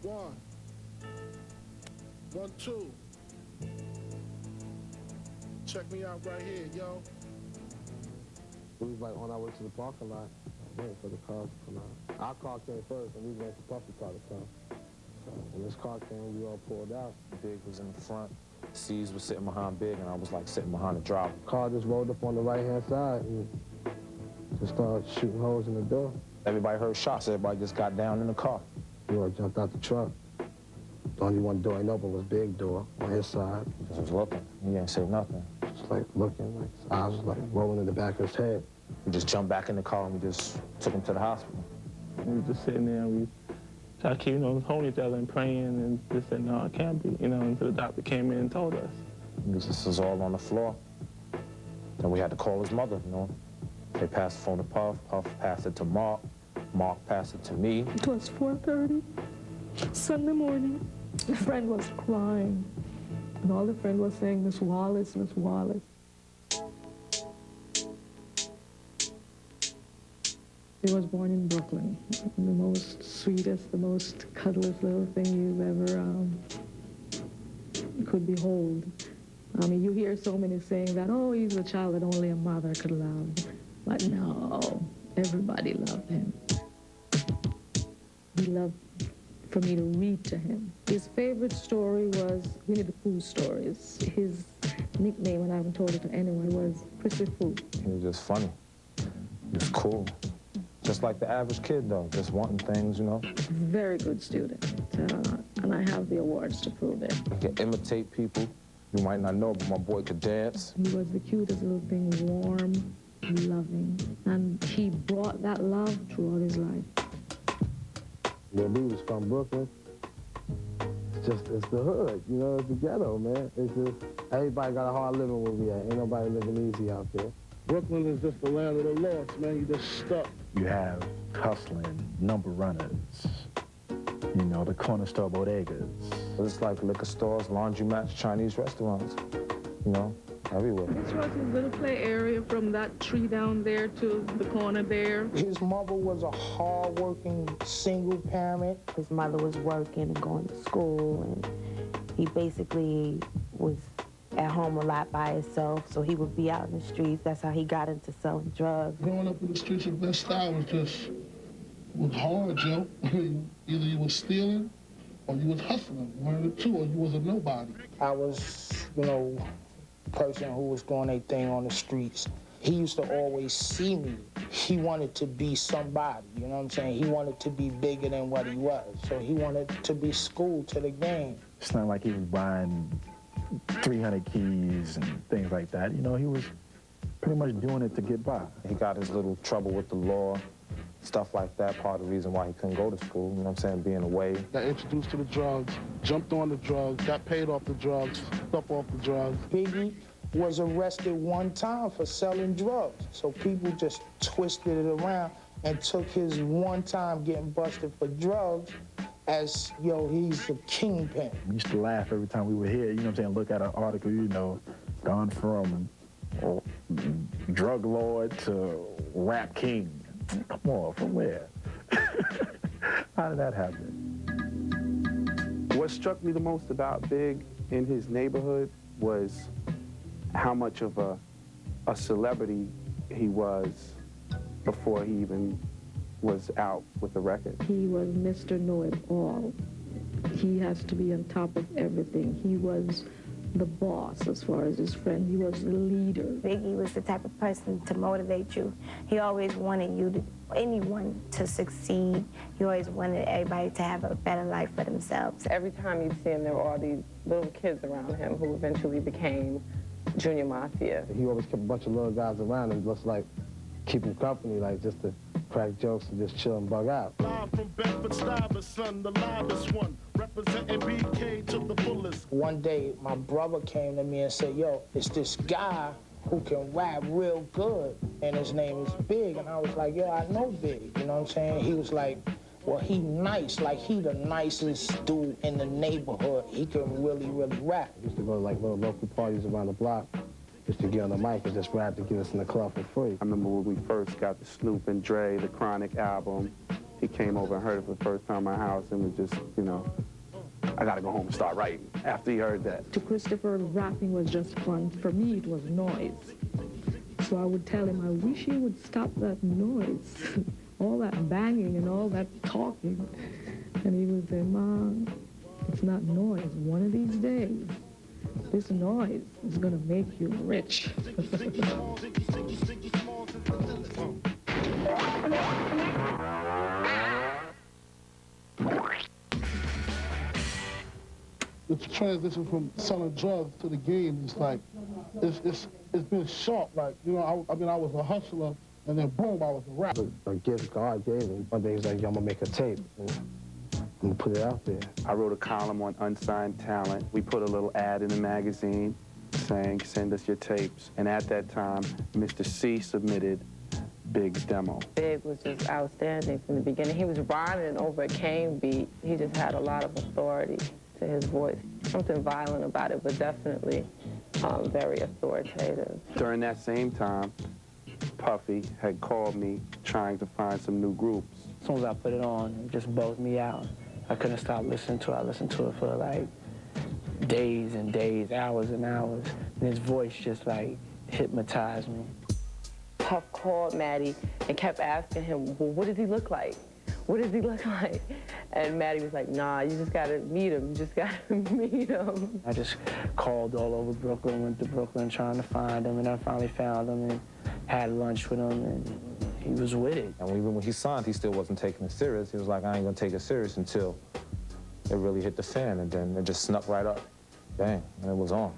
One. 1, 2. Check me out right here, yo. We was like on our way to the parking lot, waiting for the cars to come out. Our car came first, and we waited for Puffy car to come. So when this car came, we all pulled out. Big was in the front, C's was sitting behind Big, and I was like sitting behind the driver. Car just rolled up on the right-hand side and just started shooting holes in the door. Everybody heard shots, everybody just got down in the car. We all jumped out the truck. The only one door ain't open was Big door on his side. Just was looking, he ain't say nothing. Just like looking, like his eyes was like rolling in the back of his head. We just jumped back in the car and we just took him to the hospital. We were just sitting there and we tried to keep, holding each other and praying and just said, no, it can't be, until the doctor came in and told us. This was all on the floor. Then we had to call his mother, They passed the phone to Puff, Puff passed it to Mark, Mark passed it to me. It was 4:30, Sunday morning. The friend was crying, and all the friend was saying, Miss Wallace, Miss Wallace. He was born in Brooklyn, the most sweetest, the most cuddliest little thing you've ever could behold. I mean, you hear so many saying that, oh, he's a child that only a mother could love. But no, everybody loved him. He loved for me to read to him. His favorite story was Winnie the Pooh stories. His nickname, and I haven't told it to anyone, was Prissy Pooh. He was just funny. He was cool. Just like the average kid, though, just wanting things, Very good student, and I have the awards to prove it. He can imitate people. You might not know, but my boy could dance. He was the cutest little thing, warm, loving, and he brought that love throughout his life. Yeah, we was from Brooklyn. It's the hood, it's the ghetto, man. It's just, everybody got a hard living where we at. Ain't nobody living easy out there. Brooklyn is just the land of the lost, man. You just stuck. You have hustling, number runners, the corner store bodegas. It's like liquor stores, laundromats, Chinese restaurants, everywhere. This was his little play area from that tree down there to the corner there. His mother was a hard-working single parent. His mother was working and going to school, and he basically was at home a lot by himself, so he would be out in the streets. That's how he got into selling drugs. Growing up in the streets of Bed-Stuy was hard, Joe. I mean, either you was stealing or you was hustling. One of the two, or you was a nobody. I was, person who was doing their thing on the streets. He used to always see me. He wanted to be somebody, you know what I'm saying? He wanted to be bigger than what he was. So he wanted to be schooled to the game. It's not like he was buying 300 keys and things like that. He was pretty much doing it to get by. He got his little trouble with the law, stuff like that, part of the reason why he couldn't go to school, being away. Got introduced to the drugs, jumped on the drugs, got paid off the drugs, up off the drugs. Biggie was arrested one time for selling drugs. So people just twisted it around and took his one time getting busted for drugs as, he's the kingpin. We used to laugh every time we were here, look at an article, gone from drug lord to rap king. Come on, from where? How did that happen? What struck me the most about Big in his neighborhood was how much of a celebrity he was before he even was out with the record. He was Mr. Know-It-All. He has to be on top of everything. He was the boss as far as his friend. He was the leader. Biggie was the type of person to motivate you. He always wanted anyone to succeed. He always wanted everybody to have a better life for themselves. Every time you'd see him, there were all these little kids around him who eventually became Junior Mafia. He always kept a bunch of little guys around him, just like keep him company, like just to crack jokes and just chill and bug out. Live from Bedford-Stuyvesant, son, the livest one, representing BK to the fullest. One day, my brother came to me and said, yo, it's this guy who can rap real good, and his name is Big. And I was like, yo, I know Big, you know what I'm saying? He was like, well, he nice, like he the nicest dude in the neighborhood. He can really, really rap. We used to go to like little local parties around the block, just to get on the mic and just rap to get us in the club for free. I remember when we first got the Snoop and Dre, the Chronic album, he came over and heard it for the first time at my house and was just, you know, I gotta go home and start writing after he heard that. To Christopher, rapping was just fun. For me, it was noise. So I would tell him, I wish you would stop that noise, all that banging and all that talking. And he would say, Mom, it's not noise. One of these days, this noise is gonna make you rich. The transition from selling drugs to the game is like, it's been sharp. Like, you know, I was a hustler, and then boom, I was a rapper. A gift God gave me. One day he's like, yo, I'm gonna make a tape. And I'm gonna put it out there. I wrote a column on unsigned talent. We put a little ad in the magazine saying, send us your tapes. And at that time, Mr. C submitted Big's demo. Big was just outstanding from the beginning. He was rhyming over a cane beat. He just had a lot of authority to his voice. Something violent about it, but definitely very authoritative. During that same time, Puffy had called me trying to find some new groups. As soon as I put it on, it just bugged me out. I couldn't stop listening to it. I listened to it for like days and days, hours and hours. And his voice just like hypnotized me. Puff called Maddie and kept asking him, well, what does he look like? What does he look like? And Maddie was like, nah, you just gotta meet him. You just gotta meet him. I just called all over Brooklyn, went to Brooklyn trying to find him, and I finally found him and had lunch with him, and he was with it. And even when he signed, he still wasn't taking it serious. He was like, I ain't gonna take it serious until it really hit the fan, and then it just snuck right up. Bang, and it was on.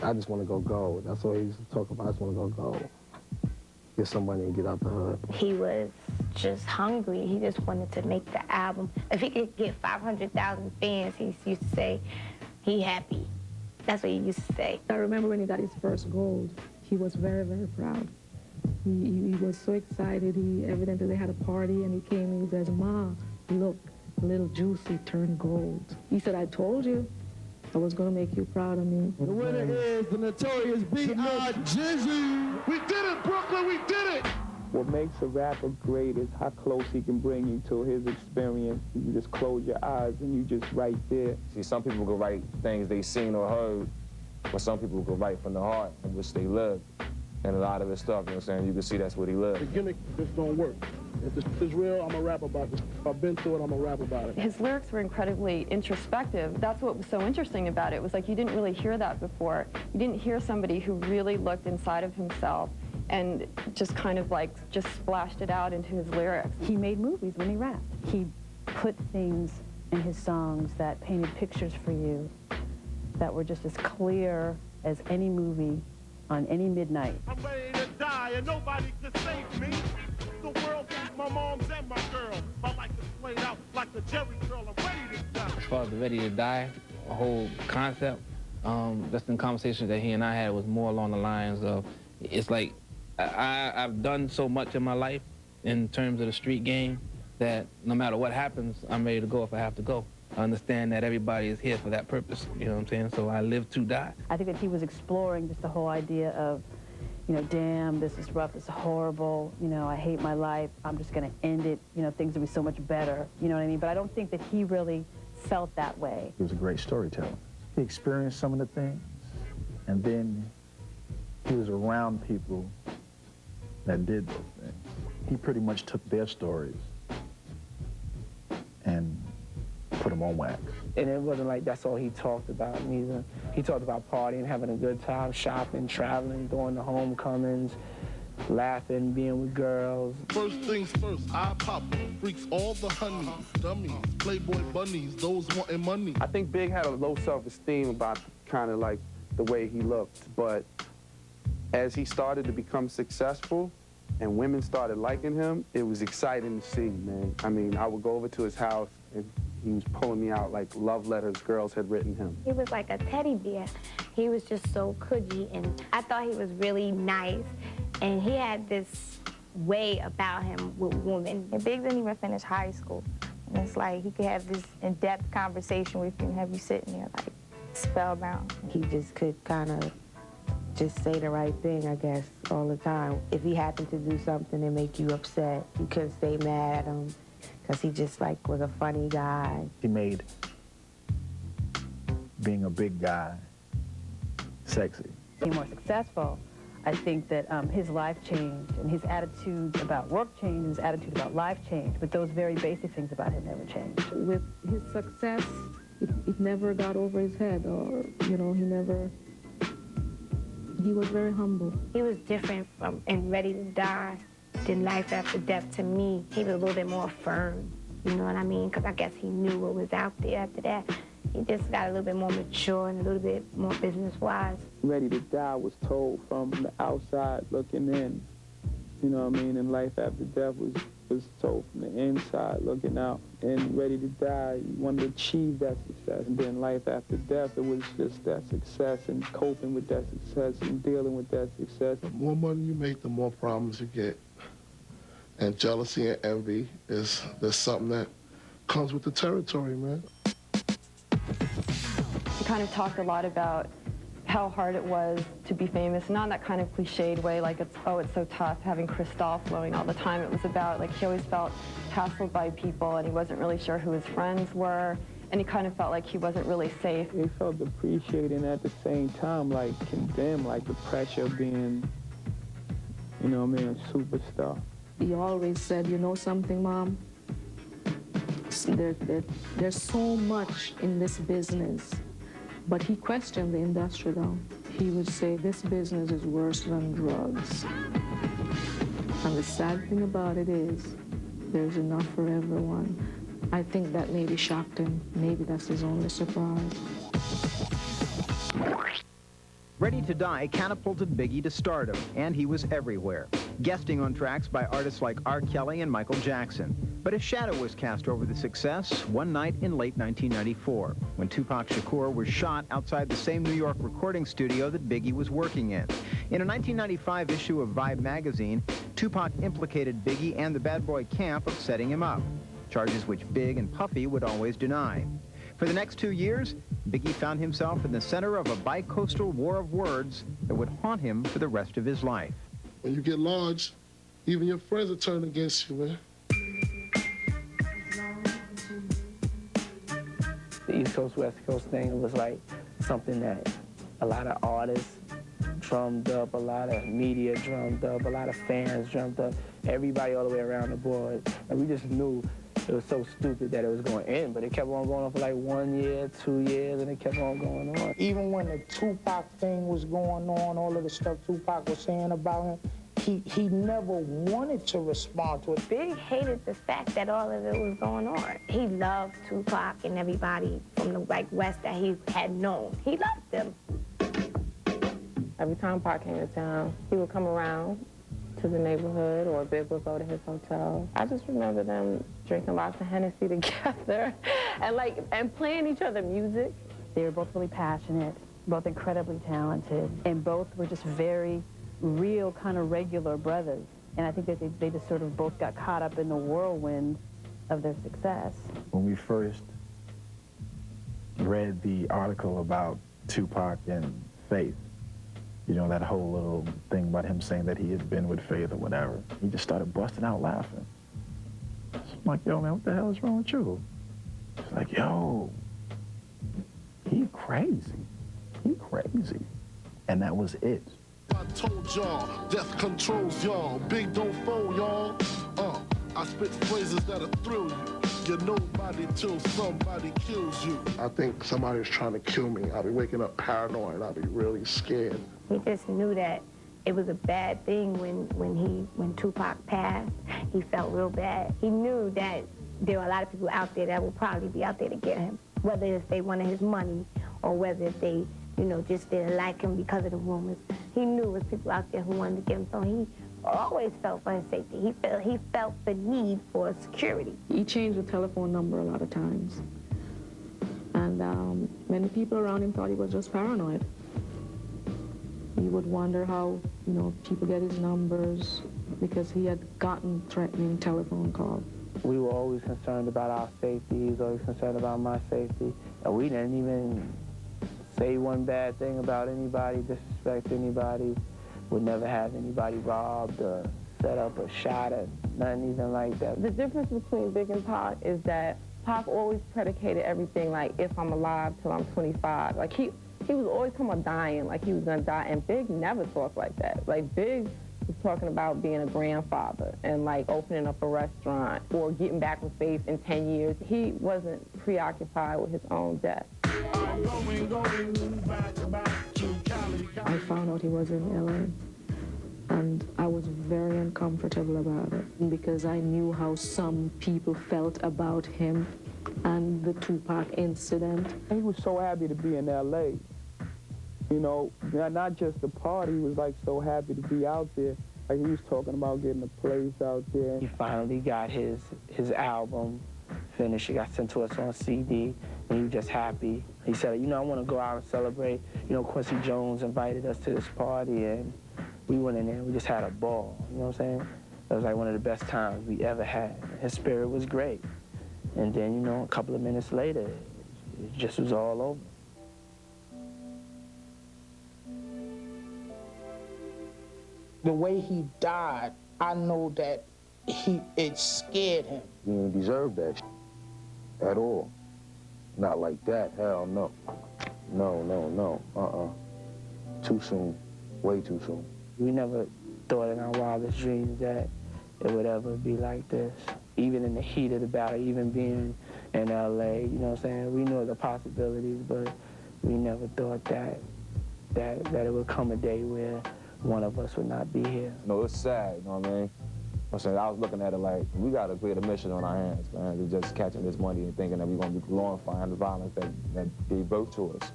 I just want to go gold. That's all he used to talk about. I just want to go gold. Get some money and get out the hood. He was just hungry. He just wanted to make the album. If he could get 500,000 fans, he used to say, he happy. That's what he used to say. I remember when he got his first gold, he was very, very proud. He was so excited. Evidently they had a party and he came and he says, Ma, look, little Juicy turned gold. He said, I told you I was gonna make you proud of me. The winner is the notorious B.I.G. We did it, Brooklyn, we did it! What makes a rapper great is how close he can bring you to his experience. You just close your eyes and you just right there. See, some people go write things they seen or heard, but some people go write from the heart in which they lived. And a lot of his stuff, you know what I'm saying, you can see that's what he lived. The gimmick just don't work. If it's real, I'm gonna rap about it. If I've been through it, I'm gonna rap about it. His lyrics were incredibly introspective. That's what was so interesting about it. It was like you didn't really hear that before. You didn't hear somebody who really looked inside of himself and just kind of like just splashed it out into his lyrics. He made movies when he rapped. He put things in his songs that painted pictures for you that were just as clear as any movie on any midnight. I'm ready to die and nobody can save me. The world is my mom's and my girl. My life is played out like the Jerry curl. I'm ready to die. As far as the Ready to Die, a whole concept, just in conversations that he and I had was more along the lines of, it's like, I've done so much in my life in terms of the street game that no matter what happens, I'm ready to go if I have to go. I understand that everybody is here for that purpose, you know what I'm saying? So I live to die. I think that he was exploring just the whole idea of, you know, damn, this is rough, this is horrible, you know, I hate my life, I'm just gonna end it, you know, things will be so much better, you know what I mean? But I don't think that he really felt that way. He was a great storyteller. He experienced some of the things, and then he was around people that did those things. He pretty much took their stories and put them on wax. And it wasn't like that's all he talked about neither. He talked about partying, having a good time, shopping, traveling, going to homecomings, laughing, being with girls. First things first, I pop freaks all the honeys, dummies, playboy bunnies, those wanting money. I think Big had a low self-esteem about kind of like the way he looked, but as he started to become successful and women started liking him, it was exciting to see, man. I mean, I would go over to his house and he was pulling me out like love letters girls had written him. He was like a teddy bear. He was just so cookie, and I thought he was really nice. And he had this way about him with women. And Big didn't even finish high school. And it's like he could have this in-depth conversation with you and have you sitting there like spellbound. He just could kind of just say the right thing, I guess, all the time. If he happened to do something that make you upset, you couldn't stay mad at him because he just like was a funny guy. He made being a big guy sexy. Being more successful, I think that his life changed and his attitudes about work changed, his attitude about life changed, but those very basic things about him never changed. With his success, it never got over his head, or, you know, he was very humble. He was different from in Ready to Die than Life After Death to me. He was a little bit more firm, you know what I mean? Because I guess he knew what was out there after that. He just got a little bit more mature and a little bit more business-wise. Ready to Die was told from the outside looking in, you know what I mean? And Life After Death was told from the inside looking out. And Ready to Die, you wanted to achieve that success. And then Life After Death, it was just that success and coping with that success and dealing with that success. The more money you make, the more problems you get. And jealousy and envy is something that comes with the territory, man. He kind of talked a lot about how hard it was to be famous, not in that kind of cliched way, like it's so tough having Cristal flowing all the time. It was about, like, he always felt hassled by people and he wasn't really sure who his friends were, and he kind of felt like he wasn't really safe. He felt depreciated and at the same time, like, condemned, like the pressure of being, you know what I mean, a superstar. He always said, you know something, Mom? There's so much in this business. But he questioned the industry, though. He would say, this business is worse than drugs. And the sad thing about it is, there's enough for everyone. I think that maybe shocked him. Maybe that's his only surprise. Ready to Die catapulted Biggie to stardom, and he was everywhere, guesting on tracks by artists like R. Kelly and Michael Jackson. But a shadow was cast over the success one night in late 1994, when Tupac Shakur was shot outside the same New York recording studio that Biggie was working in. In a 1995 issue of Vibe magazine, Tupac implicated Biggie and the Bad Boy Camp of setting him up, charges which Big and Puffy would always deny. For the next 2 years, Biggie found himself in the center of a bi-coastal war of words that would haunt him for the rest of his life. When you get large, even your friends will turn against you, man. The East Coast, West Coast thing was like something that a lot of artists drummed up, a lot of media drummed up, a lot of fans drummed up, everybody all the way around the board. And we just knew it was so stupid that it was going to end, but it kept on going on for like 1 year, 2 years, and it kept on going on. Even when the Tupac thing was going on, all of the stuff Tupac was saying about him, he never wanted to respond to it. Big hated the fact that all of it was going on. He loved Tupac and everybody from the West that he had known. He loved them. Every time Pac came to town, he would come around to the neighborhood, or Big would go to his hotel. I just remember them drinking lots of Hennessy together and playing each other music. They were both really passionate, both incredibly talented, and both were just very real, kind of regular brothers. And I think that they just sort of both got caught up in the whirlwind of their success. When we first read the article about Tupac and Faith, you know, that whole little thing about him saying that he had been with Faith or whatever, he just started busting out laughing. I'm like, yo, man, what the hell is wrong with you? It's like, yo, he crazy. He crazy. And that was it. I told y'all, death controls y'all. Big don't fold, y'all. I spit phrases that'll thrill you. You're nobody till somebody kills you. I think somebody was trying to kill me. I'll be waking up paranoid. I'll be really scared. He just knew that it was a bad thing when Tupac passed. He felt real bad. He knew that there were a lot of people out there that would probably be out there to get him, whether if they wanted his money or whether if they, you know, just didn't like him because of the rumors. He knew there was people out there who wanted to get him, so he always felt for his safety. He felt the need for security. He changed the telephone number a lot of times. And many people around him thought he was just paranoid. You would wonder how, you know, people get his numbers, because he had gotten threatening telephone calls. we were always concerned about our safety. He was always concerned about my safety. And we didn't even say one bad thing about anybody, disrespect anybody. Would never have anybody robbed or set up or shot or nothing even like that. The difference between Big and Pac is that Pac always predicated everything like, if I'm alive till I'm 25. Like he was always talking about dying, like he was gonna die, and Big never talked like that. Like Big was talking about being a grandfather and like opening up a restaurant or getting back with Faith in 10 years. He wasn't preoccupied with his own death. I found out he was in LA, and I was very uncomfortable about it because I knew how some people felt about him and the Tupac incident. He was so happy to be in LA. You know, not just the party, he was like so happy to be out there. Like he was talking about getting a place out there. He finally got his album finished. It got sent to us on CD, and he was just happy. He said, you know, I want to go out and celebrate. You know, Quincy Jones invited us to this party, and we went in there and we just had a ball. You know what I'm saying? It was like one of the best times we ever had. His spirit was great. And then, you know, a couple of minutes later, it just was all over. The way he died, I know that it scared him. He didn't deserve that at all. Not like that, hell no. No. Too soon, way too soon. We never thought in our wildest dreams that it would ever be like this. Even in the heat of the battle, even being in LA, you know what I'm saying? We knew the possibilities, but we never thought that it would come a day where one of us would not be here. No, it's sad, you know what I mean? I'm saying, I was looking at it like, we got a greater mission on our hands, man, than just catching this money and thinking that we're going to be glorifying the violence that gave birth to us.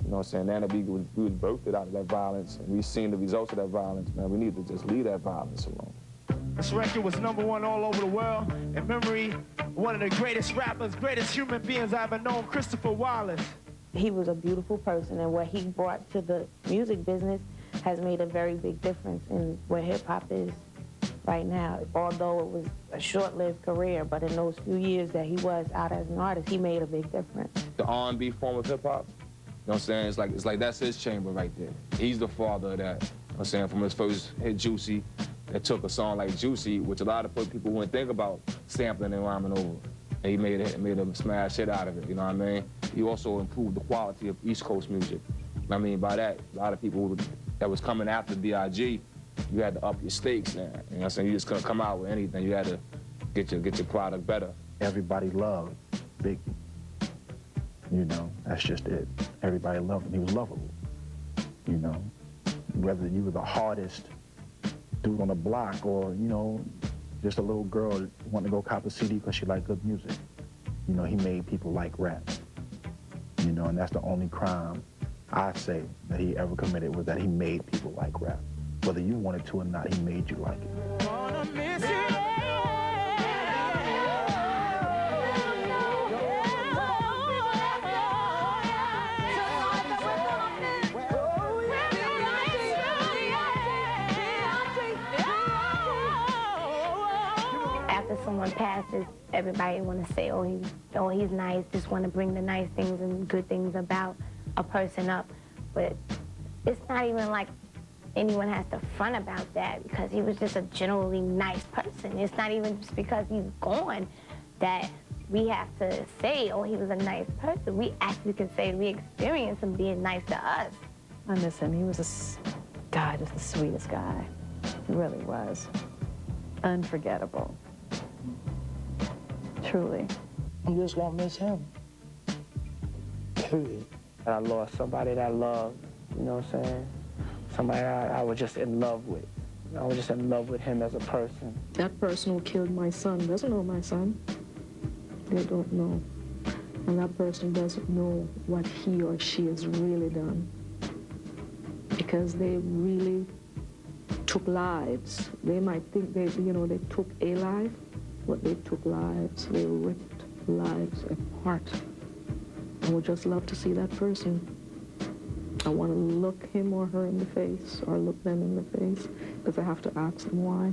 You know what I'm saying? Now that we was birthed out of that violence, and we've seen the results of that violence, man, we need to just leave that violence alone. This record was #1 all over the world. In memory, one of the greatest rappers, greatest human beings I've ever known, Christopher Wallace. He was a beautiful person, and what he brought to the music business has made a very big difference in where hip-hop is right now. Although it was a short-lived career, but in those few years that he was out as an artist, he made a big difference. The R&B form of hip-hop, you know what I'm saying? It's like that's his chamber right there. He's the father of that. You know what I'm saying? From his first hit, Juicy, that took a song like Juicy, which a lot of people wouldn't think about sampling and rhyming over. And he made him smash shit out of it, you know what I mean? He also improved the quality of East Coast music. I mean, by that, a lot of people that was coming after B.I.G., you had to up your stakes now. You know what I'm saying? You just couldn't come out with anything. You had to get your product better. Everybody loved Biggie. You know, that's just it. Everybody loved him. He was lovable. You know, whether you were the hardest dude on the block or, you know, just a little girl wanting to go cop a CD because she liked good music. You know, he made people like rap. You know, and that's the only crime I say that he ever committed, was that he made people like rap. Whether you wanted to or not, he made you like it. After someone passes, everybody want to say, oh, he's nice, just want to bring the nice things and good things about a person up. But it's not even like anyone has to front about that, because he was just a generally nice person. It's not even just because he's gone that we have to say, oh, he was a nice person. We actually can say we experienced him being nice to us. I miss him. He was just the sweetest guy. He really was. Unforgettable. Truly. I'm just gonna miss him. Period. I lost somebody that I loved, you know what I'm saying? Somebody I was just in love with. I was just in love with him as a person. That person who killed my son doesn't know my son. They don't know. And that person doesn't know what he or she has really done. Because they really took lives. They might think they took a life, but they took lives. They ripped lives apart. I would just love to see that person. I want to look him or her in the face, or look them in the face, because I have to ask them why.